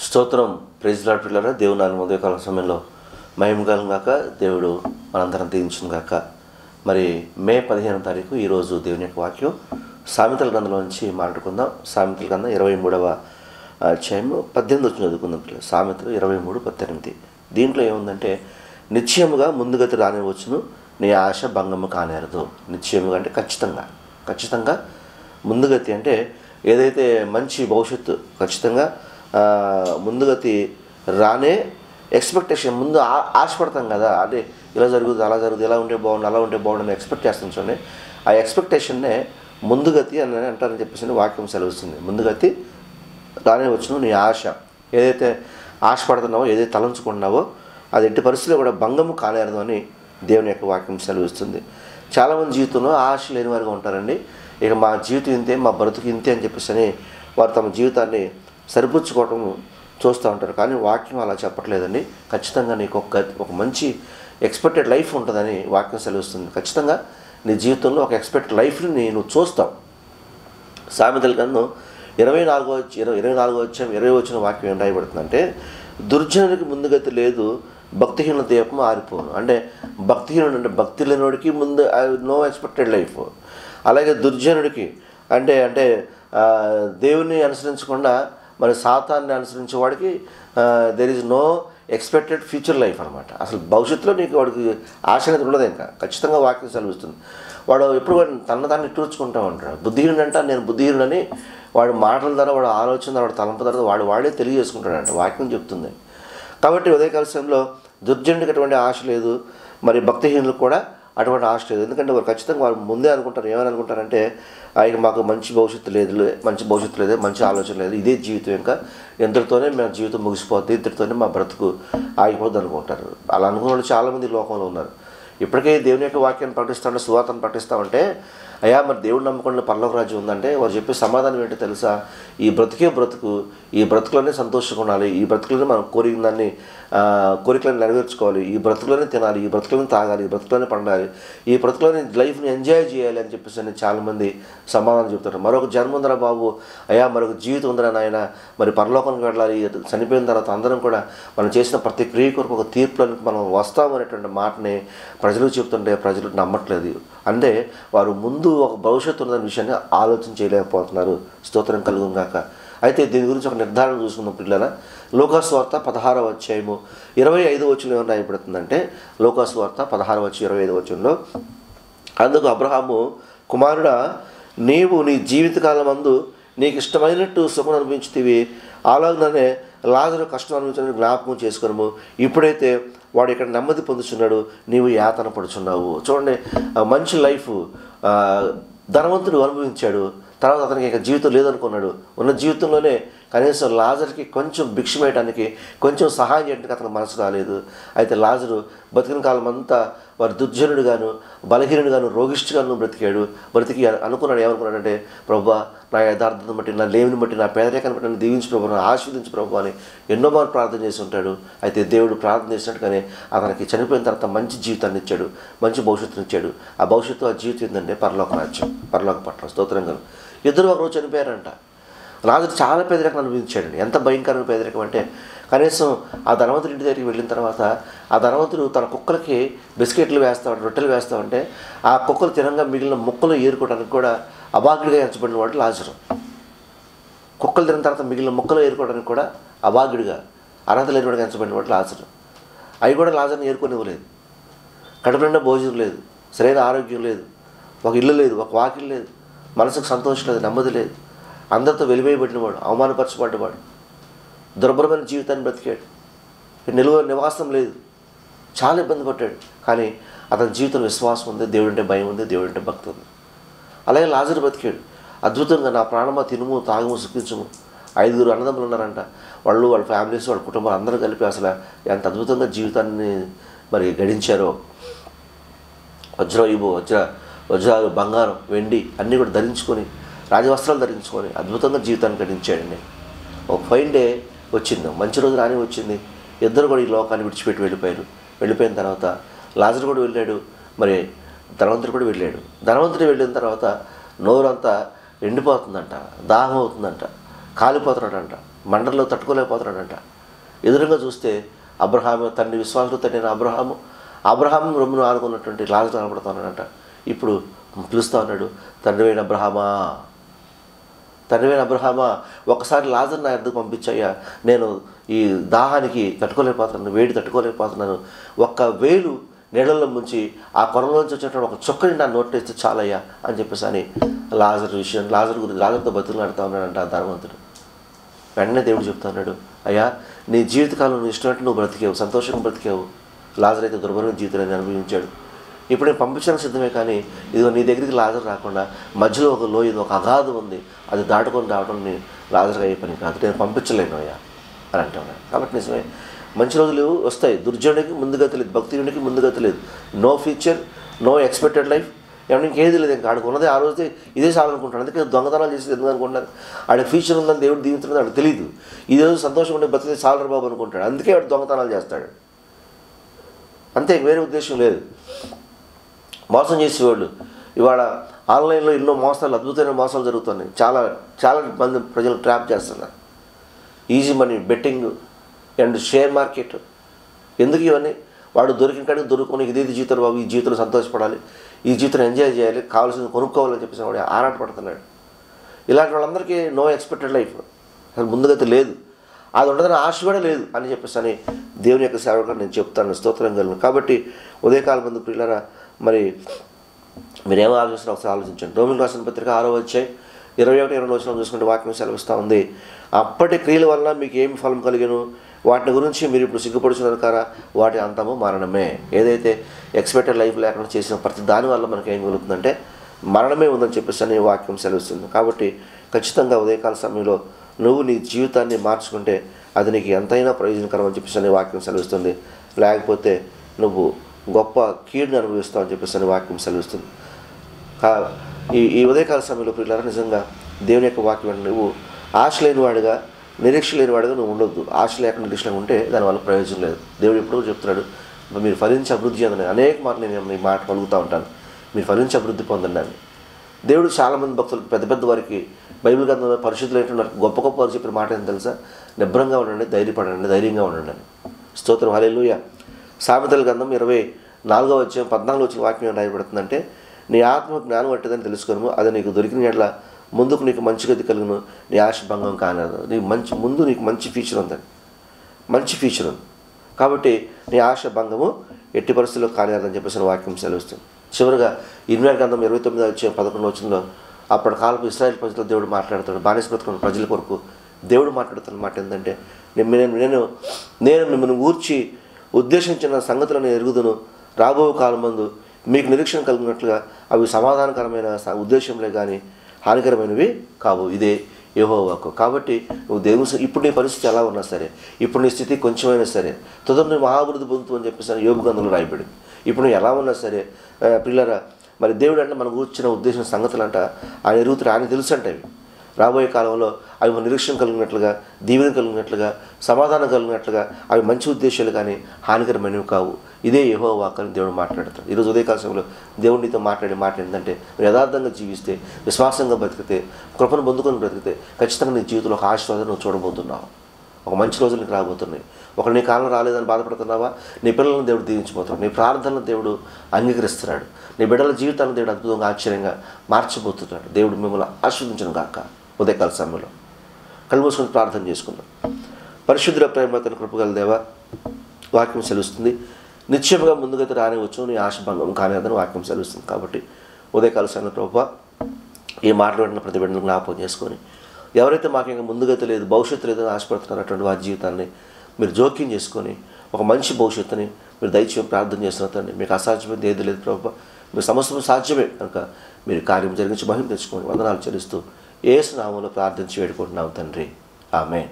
స్తోత్రం. Praise lord పిల్లరా, దేవుని నామమున ఉదయకాల సమయంలో మహిమ కలుగును గాక. దేవుడు మనందరం దీవించును గాక. మరి మే 15వ తారీఖు ఈరోజు దేవుని యొక్క వాక్యం సామెతల గ్రంథంలో నుంచి మాట్లాడుకుందాం. సామెతల గ్రంథం 23వ అధ్యాయం 18 వచ్చి చదువుకుందాం పిల్లలు. సామెతలు 23:18. దీంట్లో ఏముందంటే, నిశ్చయముగా ముందుగతి రానివచ్చును, నీ ఆశ భంగము కానేరదు. నిశ్చయముగా అంటే ఖచ్చితంగా ముందుగతి అంటే ఏదైతే మంచి భవిష్యత్తు ఖచ్చితంగా ముందుగతి రానే ఎక్స్పెక్టేషన్, ముందు ఆశపడతాం కదా, అంటే ఇలా జరుగుతుంది అలా జరుగుతుంది, ఇలా ఉంటే బాగుండు అలా ఉంటే బాగుండు అని ఎక్స్పెక్ట్ చేస్తాం చూడండి. ఆ ఎక్స్పెక్టేషన్నే ముందుగతి అని అంటారని చెప్పేసి వాక్యం సెలవుస్తుంది. ముందుగతి రానే వచ్చును, నీ ఆశ ఏదైతే ఆశపడుతున్నావో, ఏదైతే తలంచుకుంటున్నావో అది ఎట్టి పరిస్థితిలో కూడా భంగము కానేరదు అని దేవుని యొక్క వాక్యం సెలవుస్తుంది. చాలామంది జీవితంలో ఆశ లేని వారిగా ఉంటారండి. ఇక మా జీవితం ఇంతే, మా బ్రతుకు ఇంతే అని చెప్పేసి అని వారు తమ జీవితాన్ని సరిపుచ్చుకోవటం చూస్తూ ఉంటారు. కానీ వాక్యం అలా చెప్పట్లేదండి. ఖచ్చితంగా నీకు ఒక మంచి ఎక్స్పెక్టెడ్ లైఫ్ ఉంటుందని వాక్యం సెలవుస్తుంది. ఖచ్చితంగా నీ జీవితంలో ఒక ఎక్స్పెక్టెడ్ లైఫ్ని నువ్వు చూస్తావు. సామెతల గ్రంథం 24 వచ్చిన వాక్యం ఏం రాయబడుతుందంటే, దుర్జనుడికి ముందుగతి లేదు, భక్తిహీన దీపం ఆరిపోను. అంటే భక్తిహీనుడు అంటే భక్తి లేనివాడికి ముందు నో ఎక్స్పెక్టెడ్ లైఫ్. అలాగే దుర్జనుడికి అంటే దేవుని అనుసరించకుండా మరి సాతాన్ని అనుసరించే వాడికి there is no expected future life అనమాట. అసలు భవిష్యత్తులో నీకు వాడికి ఆశ అనేది ఉండదు. ఇంకా ఖచ్చితంగా వాక్యం సెలవుస్తుంది. వాడు ఎప్పుడు వాడు తన్ని ఇట్టుకుంటూ ఉంటాడు. బుద్ధిహీనుడు అంటే నేను బుద్ధిహీనుడని వాడు మాటల ద్వారా, వాడు ఆలోచన ద్వారా, వాడు తలంపు ద్వారా వాడే తెలియజేసుకుంటాడంట. వాక్యం చెప్తుంది. కాబట్టి ఉదయకాల సమయంలో దుర్జనుడికి అటువంటి ఆశ లేదు, మరి భక్తిహీనులకు కూడా అటువంటి ఆశ లేదు. ఎందుకంటే వారు ఖచ్చితంగా వారు ముందే అనుకుంటారు. ఏమని అనుకుంటారంటే, ఇక మాకు మంచి భవిష్యత్తు లేదు, మంచి ఆలోచన లేదు, ఇదే జీవితం, ఇంకా ఇంతటితోనే మా జీవితం ముగిసిపోద్ది, ఇంతటితోనే మా బ్రతుకు ఆగిపోద్ది అనుకుంటారు. అలా అనుకున్న వాళ్ళు చాలామంది లోకంలో ఉన్నారు. ఇప్పటికే దేవుని యొక్క వాక్యాన్ని ప్రకటిస్తామంటే, సువార్తను ప్రకటిస్తామంటే, అయ్యా మరి దేవుడు నమ్మకుండా పరలోక రాజ్యం ఉందంటే వారు చెప్పే సమాధానం ఏంటో తెలుసా? ఈ బ్రతుకు, ఈ బ్రతుకులోనే సంతోషంగా ఉండాలి, ఈ బ్రతుకులోనే మనం కోరికలను నెరవేర్చుకోవాలి, ఈ బ్రతుకులోనే తినాలి, ఈ బ్రతుకులోనే తాగాలి, ఈ బ్రతుకులోనే పండాలి, ఈ బ్రతుకులోనే లైఫ్ని ఎంజాయ్ చేయాలి అని చెప్పేసి చాలామంది సమాధానం చెప్తారు. మరొక జన్మ ఉందరా బాబు, అయ్యా మరొక జీవితం ఉందరా నాయన, మరి పరలోకానికి వెళ్ళాలి, చనిపోయిన తర్వాత అందరం కూడా మనం చేసిన ప్రతి క్రియ కొరకు ఒక తీర్పులోనికి మనం వస్తామనేటువంటి మాటని ప్రజలు చెప్తుంటే ప్రజలు నమ్మట్లేదు. అంటే వారు ముందు ఒక భవిష్యత్తు ఉన్నదనే విషయాన్ని ఆలోచన చేయలేకపోతున్నారు. స్తోత్రం కలుగును గాక. అయితే దీని గురించి ఒక నిర్ధారణ చూసుకుందాం పిల్లల. లూకాసు వార్త 16వ అధ్యాయము 25వ వచనంలో ఏమని రాయబడుతుందంటే, లూకాసు వార్త 16:25 అందుకు అబ్రహాము, కుమారుడా, నీవు నీ జీవితకాలమందు నీకు ఇష్టమైనట్టు సుఖం అనిపించుతీవి, అలాగనే లాజరు కష్టం అనిపించని జ్ఞాపకం చేసుకున్నాము. ఇప్పుడైతే వాడు ఇక్కడ నెమ్మది పొందుతున్నాడు, నీవు యాతన పడుచున్నావు. చూడండి, మంచి లైఫ్ ధనవంతుడు అనుభవించాడు. తర్వాత అతనికి ఇక జీవితం లేదనుకున్నాడు. ఉన్న జీవితంలోనే కనీసం లాజర్కి కొంచెం భిక్షమేయడానికి, కొంచెం సహాయం చేయడానికి అతనికి మనసు రాలేదు. అయితే లాజరు బతికిన కాలం అంతా వారు దుర్జనుడుగాను, బలహీనుడుగాను, రోగిష్ఠుగాను బ్రతికి అనుకున్నాడు. ఏమనుకున్నాడంటే, ప్రభువా నా యథార్థతను బట్టి, నా లేమిని బట్టి, నా పేదరికాన్ని బట్టి నన్ను దీవించు ప్రభు, నన్ను ఆశీర్వదించు ప్రభు అని ఎన్నో మార్లు ప్రార్థన చేసి ఉంటాడు. అయితే దేవుడు ప్రార్థన చేసినట్టుగానే అతనికి చనిపోయిన తర్వాత మంచి జీవితాన్ని ఇచ్చాడు, మంచి భవిష్యత్తుని ఇచ్చాడు. ఆ భవిష్యత్తు, ఆ జీవితం ఏంటంటే పరలోక రాజ్యం, పరలోక పట్టణం. స్తోత్రంగా ఇద్దరు ఒకరోజు చనిపోయారంట. లాజరు చాలా పేదరికం అనుభవించాడండి. ఎంత భయంకరమైన పేదరికం అంటే, కనీసం ఆ ధనవంతుడి ఇంటి దగ్గరికి వెళ్ళిన తర్వాత ఆ ధనవంతుడు తన కుక్కలకి బిస్కెట్లు వేస్తామంటే, రొట్టెలు వేస్తామంటే ఆ కుక్కలు తినంగా మిగిలిన ముక్కలు ఏరుకోవడానికి కూడా అభాగ్యుడిగా ఎంచబడిన వాడు లాజరు. కుక్కలు తిన్న తర్వాత మిగిలిన ముక్కలు ఏరుకోవడానికి కూడా అభాగ్యుడిగా, అర్హత లేనివాడిగా ఎంచబడిన వాడు లాజరు. అవి కూడా లాజర్ని ఏరుకొనివ్వలేదు. కడుపు నిండా భోజనం లేదు, సరైన ఆరోగ్యం లేదు, ఒక ఇల్లు లేదు, ఒక వాకిల్ లేదు, మనసుకు సంతోషం లేదు, నెమ్మది లేదు, అందరితో వెలివేయబడినవాడు, అవమానపరచబడ్డవాడు, దుర్భరమైన జీవితాన్ని బ్రతికాడు, నివాసం లేదు, చాలా ఇబ్బంది పడ్డాడు. కానీ అతని జీవితంలో విశ్వాసం ఉంది, దేవుడంటే భయం ఉంది, దేవుడంటే భక్తి ఉంది. అలాగే లాజరు బతికాడు అద్భుతంగా. నా ప్రాణమా తినుము తాగుము సుఖించుము. 5 అన్నదమ్ములు ఉన్నారంట. వాళ్ళ ఫ్యామిలీస్, వాళ్ళ కుటుంబాలు అందరూ కలిపి అసలు ఎంత అద్భుతంగా జీవితాన్ని మరి గడించారో. వజ్రాలు, బంగారం, వెండి అన్నీ కూడా ధరించుకొని, రాజవస్త్రాలు ధరించుకొని అద్భుతంగా జీవితాన్ని గడించాడండి. ఒక ఫైన్ డే వచ్చింది, మంచి రోజు రాని వచ్చింది. ఇద్దరు కూడా ఈ లోకాన్ని విడిచిపెట్టి వెళ్ళిపోయిన తర్వాత లాజరు కూడా వెళ్ళాడు, మరి ధనవంతుడు కూడా వెళ్ళాడు. ధనవంతుడు వెళ్ళిన తర్వాత నోరంతా ఎండిపోతుందంట, దాహం అవుతుందంట, కాలిపోతున్నాడంట. మంటల్లో తట్టుకోలేకపోతున్నాడంట. ఎదురుగా చూస్తే అబ్రహాము తండ్రి విశ్వాసులు తండ్రి అబ్రహాము రొమ్మును ఆనుకున్నటువంటి లాజరు కనబడుతున్నాడంట. ఇప్పుడు పిలుస్తూ ఉన్నాడు, తండ్రివైన అబ్రహామా ఒకసారి లాజరు నా ఎద్దకు పంపించయ్యా, నేను ఈ దాహానికి తట్టుకోలేకపోతున్నాను, వేడి తట్టుకోలేకపోతున్నాను, ఒక్క వేలు నీళ్ళల్లో ముంచి ఆ కొరలోంచి వచ్చినటువంటి ఒక చుక్కని నా నోట్లో ఇస్తే చాలయ్యా అని చెప్పేసి అని లాజరుతో బతుకులాడుతూ ఉన్నాడంట ఆ ధనవంతుడు. వెంటనే దేవుడు చెప్తా ఉన్నాడు, అయ్యా నీ జీవితకాలం నువ్వు ఇష్టమైనట్టు నువ్వు బ్రతికావు, సంతోషంగా బ్రతికావు. లాజరు అయితే దుర్భరమైన జీవితాన్ని అనుభవించాడు. ఇప్పుడు నేను పంపించడానికి సిద్ధమే, కానీ ఇదిగో నీ దగ్గరికి లాజరు రాకుండా మధ్యలో ఒక లోయ, ఒక అగాధం ఉంది, అది దాటుకొని రావడం నీ లాజరుగా అయ్యే పని కాదు, నేను పంపించలేను అయ్యా అని అంటున్నాడు. కాబట్టి నిజమే, మంచి రోజులు వస్తాయి. దుర్జనుడికి ముందుగా తెలియదు, భక్తియుడికి ముందుగా తెలియదు. No future, no expected life, ఏమన్నా ఇంకేది లేదు. ఇంకా ఆడుకున్నది ఆ రోజు ఇదే చాలనుకుంటాడు. అందుకే దొంగతనాలు చేసేది ఎందుకు అనుకుంటున్నారు? ఆడ ఫ్యూచర్ ఉందని దేవుడు దీవించున్నది ఆడికి తెలియదు. ఈ రోజు సంతోషం ఉండే బతికే చాలరు బాబు అనుకుంటాడు. అందుకే వాడు దొంగతనాలు చేస్తాడు. అంతే, వేరే ఉద్దేశం లేదు. మోసం చేసేవాళ్ళు ఇవాళ ఆన్లైన్లో ఎన్నో మోసాలు, అద్భుతమైన మోసాలు జరుగుతున్నాయి. చాలా చాలా మంది ప్రజలు ట్రాప్ చేస్తున్నారు. Easy money, betting and share market. ఎందుకు ఇవన్నీ? వాడు దొరికిన కాడికి దొరుకుని ఇదే జీవితం బాబు, ఈ జీవితంలో సంతోషపడాలి, ఈ జీవితం ఎంజాయ్ చేయాలి, కావాల్సింది కొనుక్కోవాలని చెప్పేసి వాడు ఆరాటపడుతున్నాడు. ఇలాంటి వాళ్ళందరికీ నో ఎక్స్పెక్టెడ్ లైఫ్, అసలు ముందుగైతే లేదు, అది ఉండదని ఆశ కూడా లేదు అని చెప్పేసి అని దేవుని యొక్క సేవకుడు నేను చెప్తాను. స్తోత్రం కలను. కాబట్టి ఉదయకాలం మంది ప్రియులారా, మరి మీరేమో ఆలోచిస్తారో ఒకసారి ఆలోచించండి. రోమిలకు రాసిన పత్రిక 6వ అధ్యాయం 21-22 చూసుకుంటే వాక్యం సెలవిస్తూ ఉంది, అప్పటి క్రియల వల్ల మీకు ఏమి ఫలం కలిగను, వాటిని గురించి మీరు ఇప్పుడు సిగ్గుపడుచున్నారు కారా, వాటి అంతము మరణమే. ఏదైతే ఎక్స్పెక్టెడ్ లైఫ్ లేకుండా చేసిన ప్రతి దానివల్ల మనకి ఏం కలుగుతుందంటే మరణమే ఉందని చెప్పేసి అని వాక్యం సెలవిస్తుంది. కాబట్టి ఖచ్చితంగా ఉదయకాల సమయంలో నువ్వు నీ జీవితాన్ని మార్చుకుంటే అది నీకు ఎంతైనా ప్రయోజనకరం అని చెప్పేసి అని వాక్యం సెలవిస్తుంది. లేకపోతే నువ్వు గొప్ప కీడుని అనుభవిస్తావు అని చెప్పేసి అని వాక్యం సెలవిస్తుంది. ఈ ఉదయకాల సమయంలో పిల్లలు నిజంగా దేవుని యొక్క వాక్యం నువ్వు ఆశ లేనివాడుగా, నిరీక్ష లేనివాడుగా నువ్వు ఉండొద్దు. ఆశ లేకుండా నిరీక్షణ ఉంటే దానివల్ల ప్రయోజనం లేదు. దేవుడు ఎప్పుడూ చెప్తున్నాడు, మీరు ఫలించి అభివృద్ధి చెందని. అనేక మార్లు నేను ఈ మాట పలుకుతూ ఉంటాను, మీరు ఫలించి అభివృద్ధి పొందండి అని. దేవుడు చాలామంది భక్తులకు, పెద్ద వారికి బైబిల్ గ్రంథంలో పరిశుద్ధులైన గొప్ప వారు చెప్పిన మాట ఏంటి తెలుసా? నిబ్రంగా ఉండండి, ధైర్యపడండి, ధైర్యంగా ఉండండి అని. స్తోత్రం, హల్లెలూయా. సామెతల గ్రంథం 24వ అధ్యాయం 14 వచ్చిన వాక్యం రాయబడుతుందంటే, నీ ఆత్మ జ్ఞానం పట్టేదని తెలుసుకోను, అది నీకు దొరికిన ఎట్లా ముందుకు నీకు మంచి గతి కలుగును, నీ ఆశ భంగం కానదు. నీకు ముందు నీకు మంచి ఫ్యూచర్ ఉందని, మంచి ఫ్యూచర్ ఉంది. కాబట్టి నీ ఆశ భంగము ఎట్టి పరిస్థితుల్లో కానిదని చెప్పేసి వాక్యం సెలవుస్తుంది. చివరిగా ఇర్మియా గ్రంథం 29వ అధ్యాయం 11 వచనంలో అప్పటి కాలపు ఇశ్రాయేల్ ప్రజలతో దేవుడు మాట్లాడుతాడు. బానిస బ్రతుకున్న ప్రజల కొరకు దేవుడు మాట్లాడుతున్న మాట ఏంటంటే, నేను మిమ్మల్ని ఊర్చి ఉద్దేశించిన సంగతులను ఎరుగుదును, రాబో కాలం మందు మీకు నిరీక్షణ కలిగినట్లుగా అవి సమాధానకరమైన ఉద్దేశంలే కానీ హానికరమైనవి కావు. ఇదే యెహోవా వాక్కు. కాబట్టి నువ్వు దేవుని ఇప్పుడు నీ పరిస్థితి ఎలా ఉన్నా సరే, ఇప్పుడు నీ స్థితి కొంచెమైనా సరే, తొదరు నువ్వు మహాభివృద్ధి పొందుతూ అని చెప్పేసి యోబు గ్రంథంలో రాయబడింది. ఇప్పుడు నువ్వు ఎలా ఉన్నా సరే పిల్లరా, మరి దేవుడు అంటే మనకు వచ్చిన ఉద్దేశం సంగతులు అంట ఆయన ఎరుగుతాడు, ఆయన తెలుసు అంటే అవి రాబోయే కాలంలో అవి మన నిరీక్షణ కలిగినట్లుగా, దీవెన కలిగినట్లుగా, సమాధానం కలిగినట్లుగా అవి మంచి ఉద్దేశాలు కానీ హానికరమైనవి కావు. ఇదే యెహోవా వాక్కు అని దేవుడు మాట్లాడతాడు. ఈరోజు ఉదయకాల సమయంలో దేవుడు నీతో మాట్లాడే మాట ఏంటంటే, నువ్వు యథార్థంగా జీవిస్తే, విశ్వాసంగా బ్రతికితే, కృపను పొందుకొని బ్రతికితే ఖచ్చితంగా నీ జీవితంలో ఒక ఆశీర్వాదం నువ్వు చూడబోతున్నావు. ఒక మంచి రోజులు నీకు రాబోతున్నాయి. ఒక నీ కాలం రాలేదని బాధపడుతున్నావా? నీ పిల్లలను దేవుడు దీవించబోతున్నాడు. నీ ప్రార్థనలను దేవుడు అంగీకరిస్తున్నాడు. నీ బిడ్డల జీవితాలను దేవుడు అద్భుతంగా, ఆశ్చర్యంగా మార్చబోతున్నాడు. దేవుడు మిమ్మల్ని ఆశీర్వదించను గాక. ఉదయకాల సమయంలో కళ్ళు మూసుకొని ప్రార్థన చేసుకుందాం. పరిశుద్ధ ప్రేమతను కృపగల దేవా, వాక్యం సెలుస్తుంది, నిశ్చయంగా ముందుగైతే రానివచ్చు, నీ ఆశభంగం కానిదని వాక్యం సెలుస్తుంది. కాబట్టి ఉదయకాల సమయంలో ప్రభువా, ఈ మాట్లాడిన ప్రతి బిడ్డలను జ్ఞాపకం చేసుకొని, ఎవరైతే మాకు ఇంకా ముందుగైతే లేదు, భవిష్యత్తు లేదని ఆశపడుతున్నారు అటువంటి వారి జీవితాన్ని మీరు జోక్యం చేసుకొని ఒక మంచి భవిష్యత్తుని మీరు దయచేసి ప్రార్థన చేస్తున్నదండి. మీకు అసాధ్యమైంది ఏది లేదు ప్రభువా, మీరు సమస్తం సాధ్యమే కనుక మీరు కార్యం జరిగించి మహిమ తెచ్చుకోండి. వందనాలు చెల్లిస్తూ యేసు నామములో ప్రార్థించి వేడుకుంటున్నాం తండ్రి. ఆమేన్.